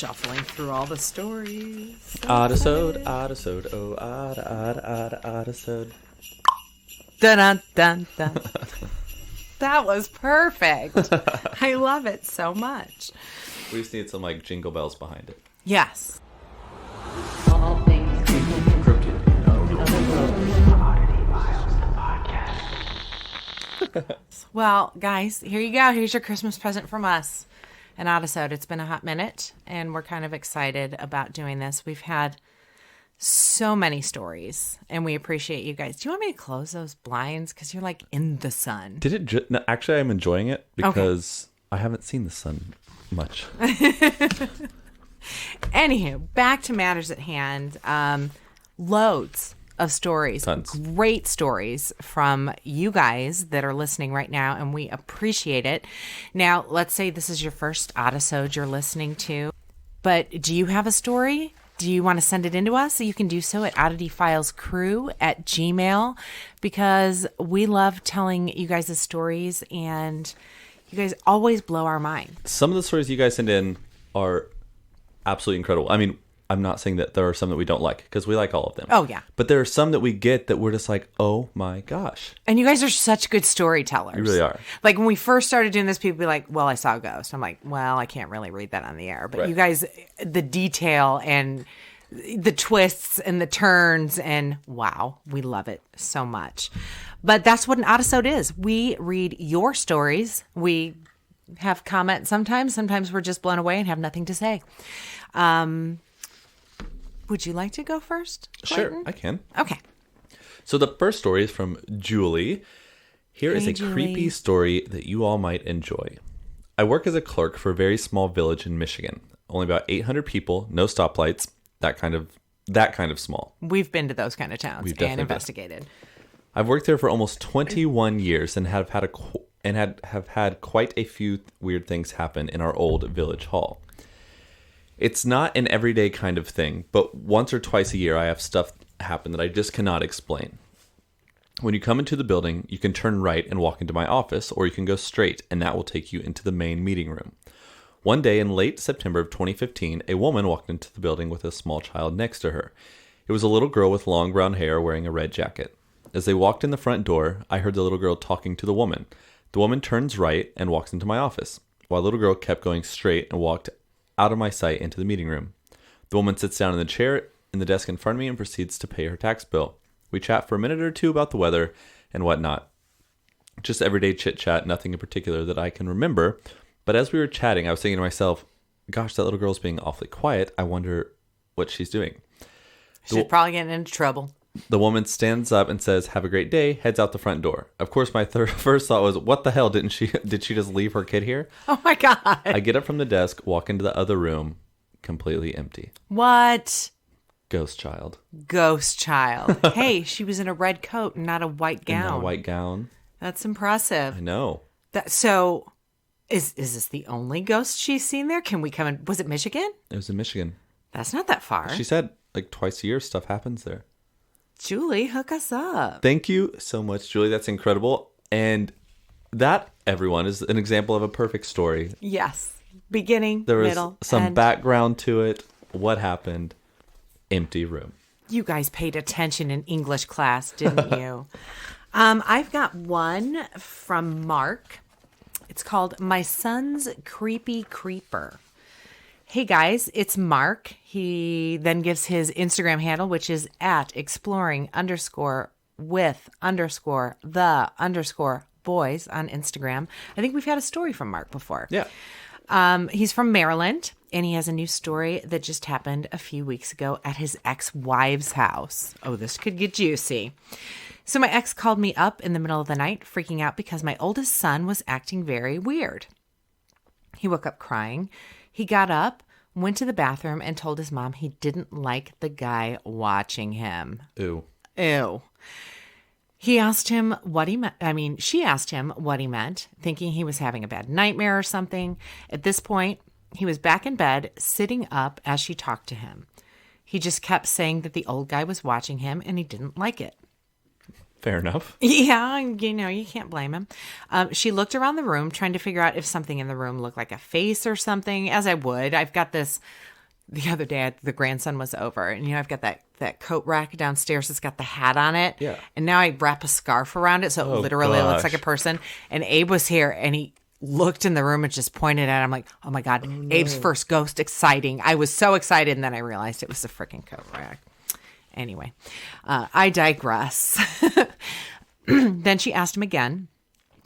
Shuffling through all the stories. Oddisode, Oddisode, oh, Oddisode. Dun dun dun dun. That was perfect. I love it so much. We just need some like jingle bells behind it. Yes. All things Cryptid. Well, guys, here you go. Here's your Christmas present from us. An Oddisode. It's been a hot minute, and we're kind of excited about doing this. We've had so many stories, and we appreciate you guys. Do you want me to close those blinds? Because you're like in the sun. Did it? No, actually, I'm enjoying it because I haven't seen the sun much. Anywho, back to matters at hand. Loads of stories. Tons. Great stories from you guys that are listening right now, and we appreciate it. Now, let's say this is your first Oddisode you're listening to, but do you have a story? Do you want to send it in to us? So you can do so at oddityfilescrew@gmail.com, because we love telling you guys the stories, and you guys always blow our mind. Some of the stories you guys send in are absolutely incredible. I mean, I'm not saying that there are some that we don't like, because we like all of them. Oh, yeah. But there are some that we get that we're just like, oh my gosh. And you guys are such good storytellers. You really are. Like when we first started doing this, people would be like, well, I saw a ghost. I'm like, well, I can't really read that on the air. But Right. you guys, the detail and the twists and the turns, and wow, we love it so much. But that's what an Oddisode is. We read your stories. We have comments sometimes. Sometimes we're just blown away and have nothing to say. Would you like to go first, Clayton? Sure, I can. Okay. So the first story is from Julie. Here is Hey, a Julie. creepy story that you all might enjoy. I work as a clerk for a very small village in Michigan. Only about 800 people, no stoplights, that kind of small. We've been to those kind of towns We've and definitely been. investigated. I've worked there for almost 21 years and have had quite a few weird things happen in our old village hall. It's not an everyday kind of thing, but once or twice a year I have stuff happen that I just cannot explain. When you come into the building, you can turn right and walk into my office, or you can go straight, and that will take you into the main meeting room. One day in late September of 2015, a woman walked into the building with a small child next to her. It was a little girl with long brown hair wearing a red jacket. As they walked in the front door, I heard the little girl talking to the woman. The woman turns right and walks into my office, while the little girl kept going straight and walked out of my sight into the meeting room. The woman sits down in the chair in the desk in front of me and proceeds to pay her tax bill. We chat for a minute or two about the weather and whatnot. Just everyday chit-chat, nothing in particular that I can remember. But as we were chatting, I was thinking to myself, gosh, that little girl's being awfully quiet. I wonder what she's doing. She's probably getting into trouble. The woman stands up and says, have a great day, heads out the front door. Of course, my first thought was, what the hell, did she just leave her kid here? Oh my God. I get up from the desk, walk into the other room, completely empty. What? Ghost child. Ghost child. Hey, she was in a red coat and not a white gown. In a white gown. That's impressive. I know. So, is this the only ghost she's seen there? Can we come in? Was it Michigan? It was in Michigan. That's not that far. She said like twice a year stuff happens there. Julie, hook us up. Thank you so much, Julie. That's incredible. And that, everyone, is an example of a perfect story. Yes. Beginning, There was middle, some end. background to it. What happened? Empty room. You guys paid attention in English class, didn't you? I've got one from Mark. It's called My Son's Creepy Creeper. Hey guys, it's Mark. He then gives his Instagram handle, which is at exploring_with_the_boys on Instagram. I think we've had a story from Mark before. Yeah. He's from Maryland, and he has a new story that just happened a few weeks ago at his ex-wife's house. Oh, this could get juicy. So my ex called me up in the middle of the night, freaking out because my oldest son was acting very weird. He woke up crying. He got up, went to the bathroom, and told his mom he didn't like the guy watching him. Ew. Ew. He asked him what he meant. She asked him what he meant, thinking he was having a bad nightmare or something. At this point, he was back in bed, sitting up as she talked to him. He just kept saying that the old guy was watching him and he didn't like it. Fair enough. Yeah, you can't blame him. She looked around the room trying to figure out if something in the room looked like a face or something, as I would. I've got this the other day, the grandson was over, and I've got that coat rack downstairs that's got the hat on it. Yeah. And now I wrap a scarf around it, so it literally looks like a person. And Abe was here, and he looked in the room and just pointed at it. I'm like, oh my God, Abe's first ghost, exciting. I was so excited, and then I realized it was a freaking coat rack. Anyway, I digress. Then she asked him again,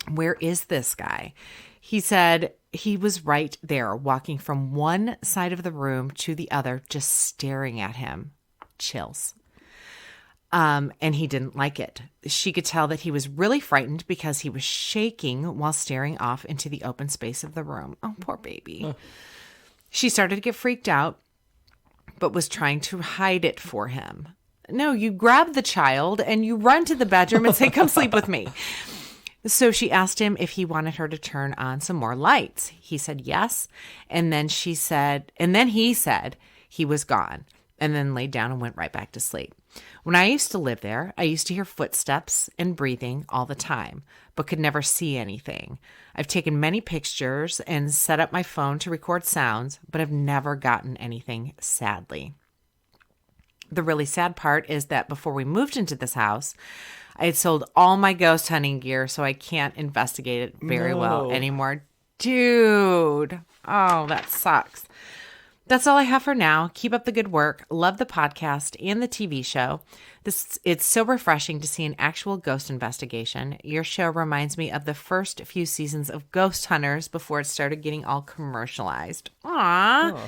where is this guy? He said he was right there, walking from one side of the room to the other, just staring at him. Chills. And he didn't like it. She could tell that he was really frightened because he was shaking while staring off into the open space of the room. Oh, poor baby. Huh. She started to get freaked out, but was trying to hide it for him. No, you grab the child and you run to the bedroom and say, come sleep with me. So she asked him if he wanted her to turn on some more lights. He said yes. And then he said he was gone, and then laid down and went right back to sleep. When I used to live there, I used to hear footsteps and breathing all the time, but could never see anything. I've taken many pictures and set up my phone to record sounds, but I've never gotten anything, sadly. The really sad part is that before we moved into this house, I had sold all my ghost hunting gear, so I can't investigate it very well anymore. Dude. Oh, that sucks. That's all I have for now. Keep up the good work. Love the podcast and the TV show. It's so refreshing to see an actual ghost investigation. Your show reminds me of the first few seasons of Ghost Hunters before it started getting all commercialized. Aww.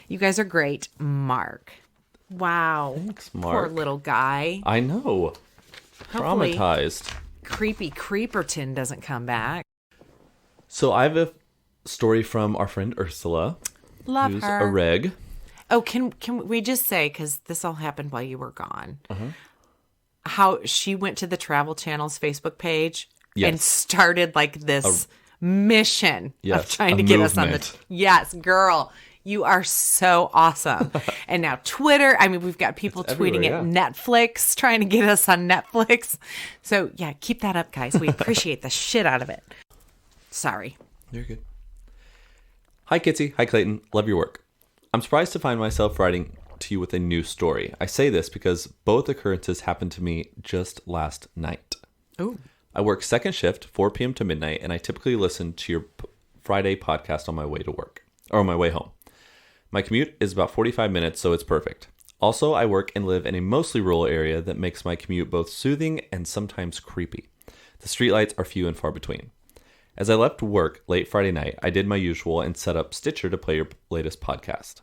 You guys are great. Mark. Wow. Thanks, Mark. Poor little guy. I know. Hopefully, traumatized. Creepy Creeperton doesn't come back. So I have a story from our friend Ursula. Love who's her. a reg. Oh, can we just say, because this all happened while you were gone, how she went to the Travel Channel's Facebook page and started like this mission of trying to get us on the... Yes, girl. You are so awesome. And now Twitter. I mean, we've got people tweeting at Netflix, trying to get us on Netflix. So, yeah, keep that up, guys. We appreciate the shit out of it. Sorry. You're good. Hi, Kitsy. Hi, Clayton. Love your work. I'm surprised to find myself writing to you with a new story. I say this because both occurrences happened to me just last night. Oh. I work second shift, 4 p.m. to midnight, and I typically listen to your Friday podcast on my way to work, or on my way home. My commute is about 45 minutes, so it's perfect. Also, I work and live in a mostly rural area that makes my commute both soothing and sometimes creepy. The streetlights are few and far between. As I left work late Friday night, I did my usual and set up Stitcher to play your latest podcast.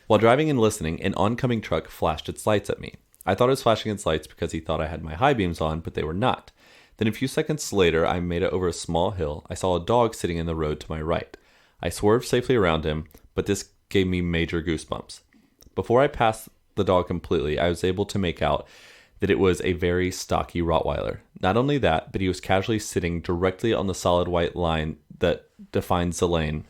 While driving and listening, an oncoming truck flashed its lights at me. I thought it was flashing its lights because he thought I had my high beams on, but they were not. Then a few seconds later, I made it over a small hill. I saw a dog sitting in the road to my right. I swerved safely around him, but this gave me major goosebumps. Before I passed the dog completely, I was able to make out that it was a very stocky Rottweiler. Not only that, but he was casually sitting directly on the solid white line that defines the lane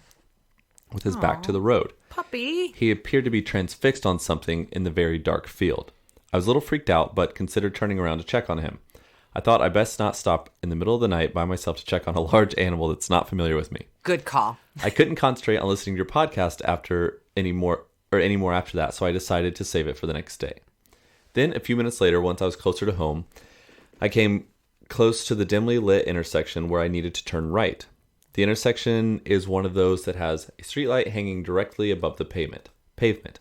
with his back to the road. Puppy. He appeared to be transfixed on something in the very dark field. I was a little freaked out, but considered turning around to check on him. I thought I best not stop in the middle of the night by myself to check on a large animal that's not familiar with me. Good call. I couldn't concentrate on listening to your podcast anymore after that, so I decided to save it for the next day. Then, a few minutes later, once I was closer to home, I came close to the dimly lit intersection where I needed to turn right. The intersection is one of those that has a streetlight hanging directly above the pavement.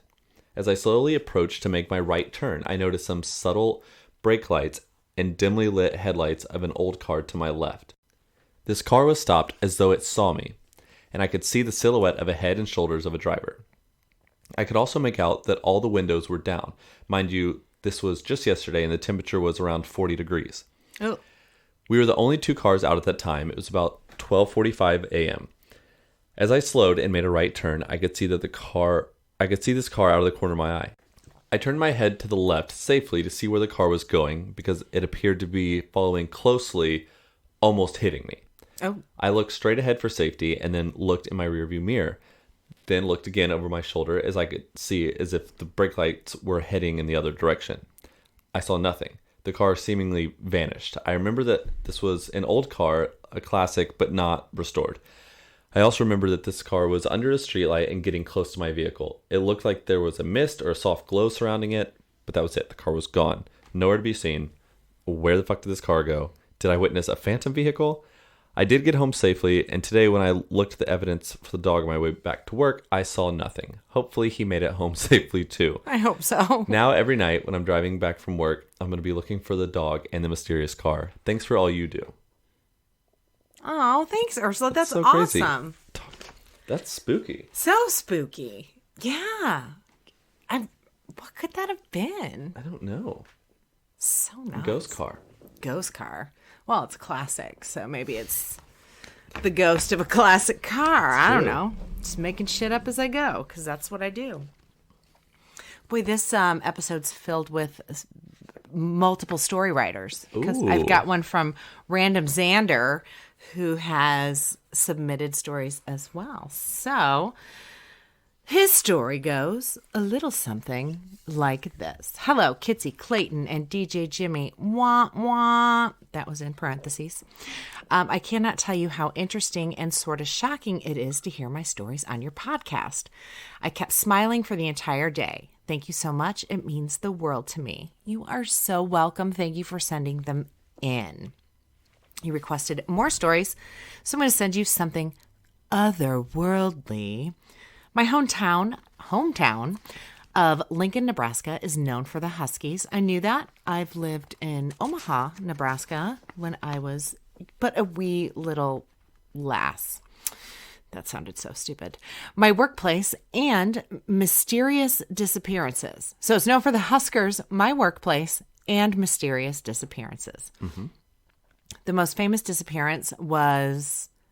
As I slowly approached to make my right turn, I noticed some subtle brake lights and dimly lit headlights of an old car to my left. This car was stopped as though it saw me, and I could see the silhouette of a head and shoulders of a driver. I could also make out that all the windows were down. Mind you, this was just yesterday and the temperature was around 40 degrees. Oh. We were the only two cars out at that time. It was about 12:45 a.m. As I slowed and made a right turn, I could see this car out of the corner of my eye. I turned my head to the left safely to see where the car was going because it appeared to be following closely, almost hitting me. Oh. I looked straight ahead for safety and then looked in my rearview mirror. Then looked again over my shoulder as I could see as if the brake lights were heading in the other direction. I saw nothing. The car seemingly vanished. I remember that this was an old car, a classic, but not restored. I also remember that this car was under a streetlight and getting close to my vehicle. It looked like there was a mist or a soft glow surrounding it, but that was it. The car was gone. Nowhere to be seen. Where the fuck did this car go? Did I witness a phantom vehicle? I did get home safely, and today when I looked at the evidence for the dog on my way back to work, I saw nothing. Hopefully he made it home safely too. I hope so. Now every night when I'm driving back from work, I'm going to be looking for the dog and the mysterious car. Thanks for all you do. Oh, thanks, Ursula. That's so crazy. awesome. That's spooky. So spooky. Yeah. What could that have been? I don't know. So nice. Ghost car. Ghost car. Well, it's classic, so maybe it's the ghost of a classic car. I don't know. Just making shit up as I go, because that's what I do. Boy, this episode's filled with multiple story writers. Because I've got one from Random Xander, who has submitted stories as well. So his story goes a little something like this. Hello, Kitsy, Clayton, and DJ Jimmy. Wah, wah. That was in parentheses. I cannot tell you how interesting and sort of shocking it is to hear my stories on your podcast. I kept smiling for the entire day. Thank you so much. It means the world to me. You are so welcome. Thank you for sending them in. You requested more stories, so I'm going to send you something otherworldly. My hometown of Lincoln, Nebraska is known for the Huskies. I knew that. I've lived in Omaha, Nebraska when I was but a wee little lass. That sounded so stupid. My workplace and mysterious disappearances. So it's known for the Huskers, my workplace, and mysterious disappearances. Mm-hmm. The most famous disappearance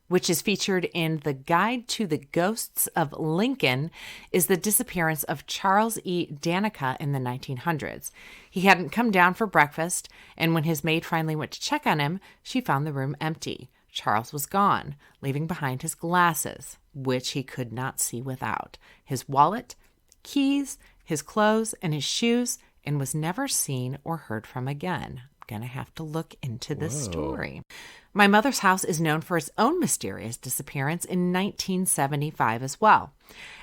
which is featured in The Guide to the Ghosts of Lincoln, is the disappearance of Charles E. Danica in the 1900s. He hadn't come down for breakfast, and when his maid finally went to check on him, she found the room empty. Charles was gone, leaving behind his glasses, which he could not see without, his wallet, keys, his clothes, and his shoes, and was never seen or heard from again. I'm going to have to look into this story. My mother's house is known for its own mysterious disappearance in 1975 as well.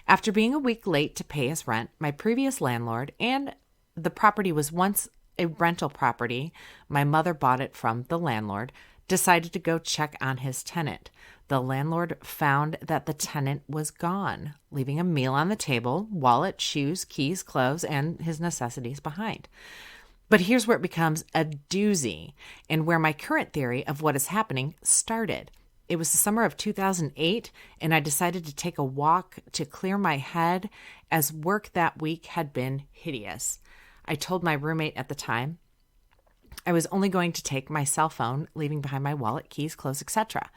After being a week late to pay his rent, my previous landlord, and the property was once a rental property, my mother bought it from the landlord, decided to go check on his tenant. The landlord found that the tenant was gone, leaving a meal on the table, wallet, shoes, keys, clothes, and his necessities behind. But here's where it becomes a doozy, and where my current theory of what is happening started. It was the summer of 2008, and I decided to take a walk to clear my head, as work that week had been hideous. I told my roommate at the time I was only going to take my cell phone, leaving behind my wallet, keys, clothes, etc.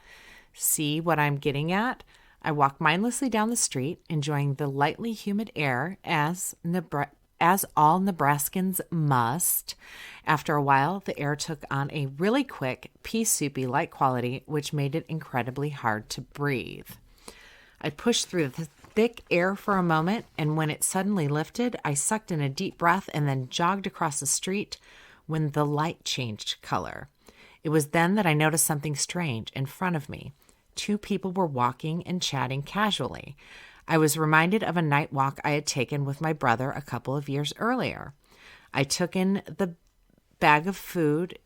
See what I'm getting at? I walked mindlessly down the street, enjoying the lightly humid air as all Nebraskans must. After a while, the air took on a really quick, pea-soupy light quality, which made it incredibly hard to breathe. I pushed through the thick air for a moment, and when it suddenly lifted, I sucked in a deep breath and then jogged across the street when the light changed color. It was then that I noticed something strange in front of me. Two people were walking and chatting casually. I was reminded of a night walk I had taken with my brother a couple of years earlier. I took in the bag of food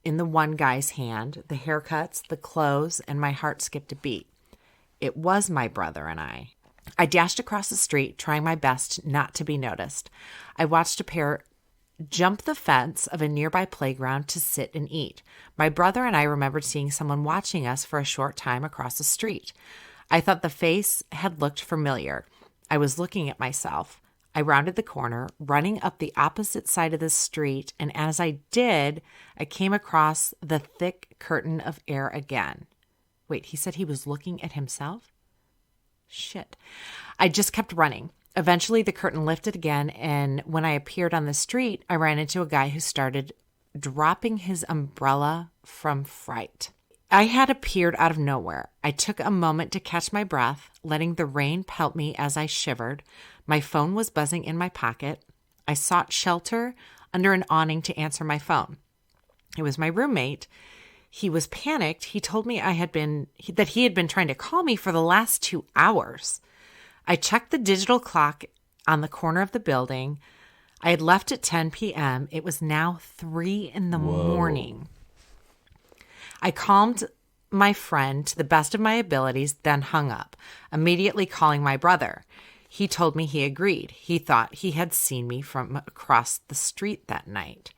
in the one guy's hand, the haircuts, the clothes, and my heart skipped a beat. It was my brother and I. I dashed across the street, trying my best not to be noticed. I watched a pair jump the fence of a nearby playground to sit and eat. My brother and I remembered seeing someone watching us for a short time across the street. I thought the face had looked familiar. I was looking at myself. I rounded the corner, running up the opposite side of the street, and as I did, I came across the thick curtain of air again. Wait, he said he was looking at himself? Shit. I just kept running. Eventually, the curtain lifted again, and when I appeared on the street, I ran into a guy who started dropping his umbrella from fright. I had appeared out of nowhere. I took a moment to catch my breath, letting the rain pelt me as I shivered. My phone was buzzing in my pocket. I sought shelter under an awning to answer my phone. It was my roommate. He was panicked. He told me that he had been trying to call me for the last 2 hours. I checked the digital clock on the corner of the building. I had left at 10 p.m. It was now 3 in the morning. I calmed my friend to the best of my abilities, then hung up, immediately calling my brother. He told me he agreed. He thought he had seen me from across the street that night.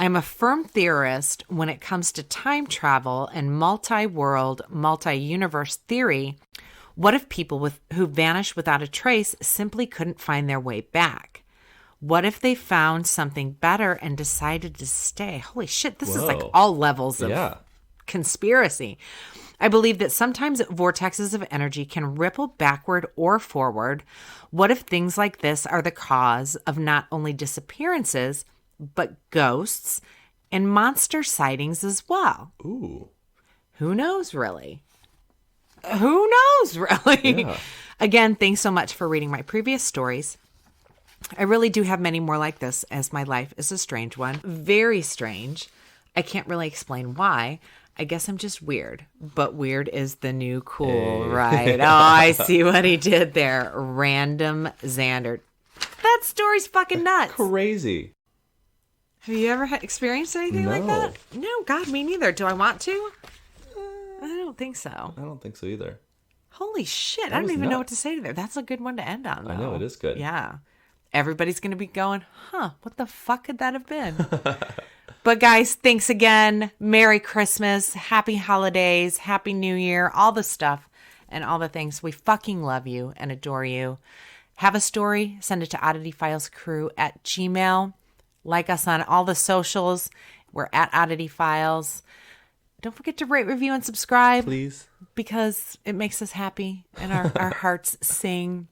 I'm a firm theorist when it comes to time travel and multi-world, multi-universe theory. What if people who vanished without a trace simply couldn't find their way back? What if they found something better and decided to stay? Holy shit, this is like all levels of conspiracy. I believe that sometimes vortexes of energy can ripple backward or forward. What if things like this are the cause of not only disappearances, but ghosts and monster sightings as well? Ooh. Who knows, really? Who knows, really? Yeah. Again, thanks so much for reading my previous stories. I really do have many more like this, as my life is a strange one. Very strange. I can't really explain why. I guess I'm just weird. But weird is the new cool, right? Oh, I see what he did there. Random Xander. That story's fucking nuts. Crazy. Have you ever experienced anything like that? No, God, me neither. Do I want to? I don't think so. I don't think so either. Holy shit. I don't even know what to say to that. That's a good one to end on, though. I know, it is good. Yeah. Everybody's going to be going, what the fuck could that have been? But guys, thanks again. Merry Christmas. Happy holidays. Happy New Year. All the stuff and all the things. We fucking love you and adore you. Have a story? Send it to oddityfilescrew@gmail.com. Like us on all the socials. We're at Oddity Files. Don't forget to rate, review, and subscribe. Please. Because it makes us happy and our hearts sing.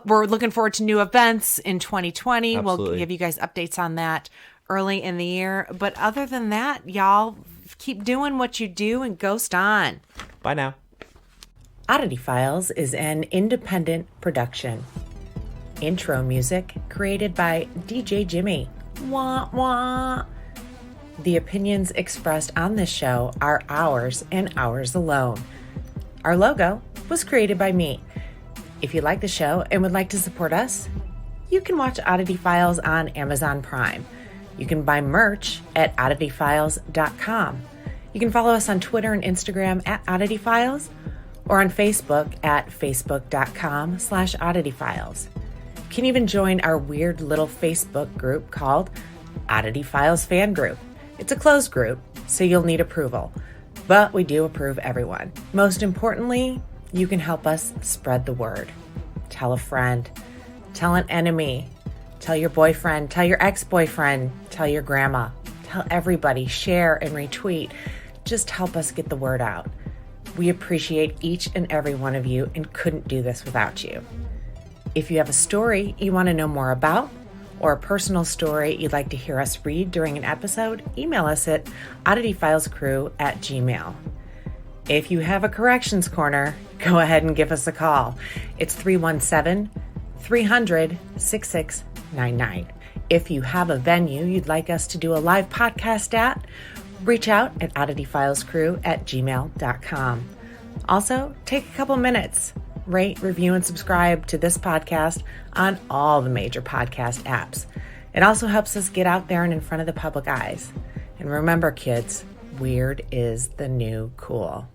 We're looking forward to new events in 2020. Absolutely. We'll give you guys updates on that early in the year. But other than that, y'all keep doing what you do and ghost on. Bye now. Oddity Files is an independent production. Intro music created by DJ Jimmy. Wah, wah. The opinions expressed on this show are ours and ours alone. Our logo was created by me. If you like the show and would like to support us, you can watch Oddity Files on Amazon Prime. You can buy merch at oddityfiles.com. You can follow us on Twitter and Instagram at Oddity Files or on Facebook at facebook.com/oddityfiles. You can even join our weird little Facebook group called Oddity Files Fan Group. It's a closed group, so you'll need approval. But we do approve everyone. Most importantly, you can help us spread the word. Tell a friend. Tell an enemy. Tell your boyfriend. Tell your ex-boyfriend. Tell your grandma. Tell everybody. Share and retweet. Just help us get the word out. We appreciate each and every one of you and couldn't do this without you. If you have a story you want to know more about, or a personal story you'd like to hear us read during an episode, email us at oddityfilescrew@gmail.com. If you have a corrections corner, go ahead and give us a call. It's 317-300-6699. If you have a venue you'd like us to do a live podcast at, reach out at oddityfilescrew@gmail.com. Also, take a couple minutes. Rate, review, and subscribe to this podcast on all the major podcast apps. It also helps us get out there and in front of the public eyes. And remember, kids, weird is the new cool.